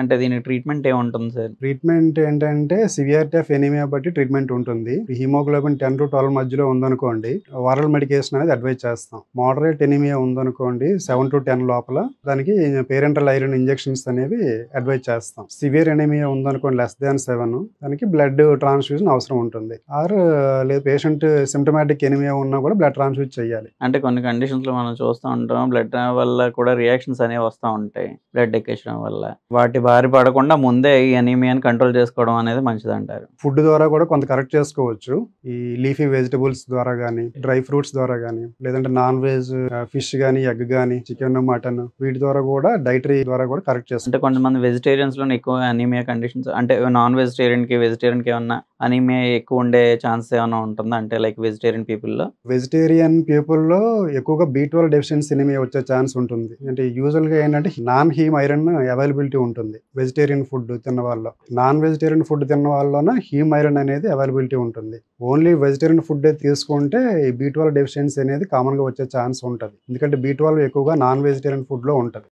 అంటే దీనికి ట్రీట్మెంట్ ఏముంటుంది సార్? ట్రీట్మెంట్ ఏంటంటే సివియారిటీ ఆఫ్ ఎనీమియా బట్టి ట్రీట్మెంట్ ఉంటుంది. హిమోగ్లోబిన్ 10-12 మధ్యలో ఉందనుకోండి, ఓరల్ మెడికేషన్ అనేది అడ్వైజ్ చేస్తాం. మోడరేట్ ఎనీమియా ఉందనుకోండి 7-10 లోపల దానికి పేరెంటల్ ఐరన్ ఇంజెక్షన్స్ అనేవి అడ్వైజ్ చేస్తాం. సివియర్ ఎనీమియా ఉందనుకోండి less than 7 దానికి బ్లడ్ ట్రాన్స్ఫ్యూజన్ అవసరం ఉంటుంది. లేదు పేషెంట్ సిమ్టమాటిక్ ఎనీమియా ఉన్నా కూడా బ్లడ్ ట్రాన్స్ఫ్యూజ్ చేయాలి. అంటే కొన్ని కండిషన్స్‌లో మనం చూస్తూ ఉంటాం. బ్లడ్ వల్ల కూడా రియాక్షన్స్ అనేవి వస్తా ఉంటాయి. బ్లడ్ ఎక్కించడం వల్ల. వాటి బారి పడకుండా ముందే ఈ అనీమియాని కంట్రోల్ చేసుకోవడం అనేది మంచిదంటారు. ఫుడ్ ద్వారా కూడా కొంత కరెక్ట్ చేసుకోవచ్చు. ఈ లీఫీ వెజిటబుల్స్ ద్వారా గానీ, డ్రై ఫ్రూట్స్ ద్వారా గానీ, లేదంటే నాన్ వెజ్ ఫిష్ గానీ, ఎగ్ గానీ, చికెన్, మటన్ వీటి ద్వారా కూడా డైటరీ ద్వారా కూడా కరెక్ట్ చేసుకోవచ్చు. అంటే కొంతమంది వెజిటేరియన్స్‌లోనే ఎక్కువ అనీమియా కండిషన్స్ అంటే నాన్ వెజిటేరియన్‌కి ఏమన్నా అనీమియా ఎక్కువ ఉండే ఛాన్స్ ఏమన్నా ఉంటుందా? అంటే లైక్ వెజిటేరియన్ పీపుల్‌లో? వెజిటేరియన్ పీపుల్‌లో ఎక్కువగా B12 డెఫిషియన్సీ ఎనీమియా వచ్చే ఛాన్స్ ఉంటుంది. అంటే యూజువల్‌గా ఏంటంటే నాన్ హీమ్ ఐరన్ అవైలబిలిటీ ఉంటుంది వెజిటేరియన్ ఫుడ్ తిన్న వాళ్ళలో. నాన్ వెజిటేరియన్ ఫుడ్ తిన్న వాళ్ళలోన హీమ్ ఐరన్ అనేది అవైలబిలిటీ ఉంటుంది. ఓన్లీ వెజిటేరియన్ ఫుడ్డే తీసుకుంటే ఈ B12 డెఫిషియన్సీ అనేది కామన్‌గా వచ్చే ఛాన్స్ ఉంటది. ఎందుకంటే B12 ఎక్కువగా నాన్ వెజిటేరియన్ ఫుడ్‌లో ఉంటది.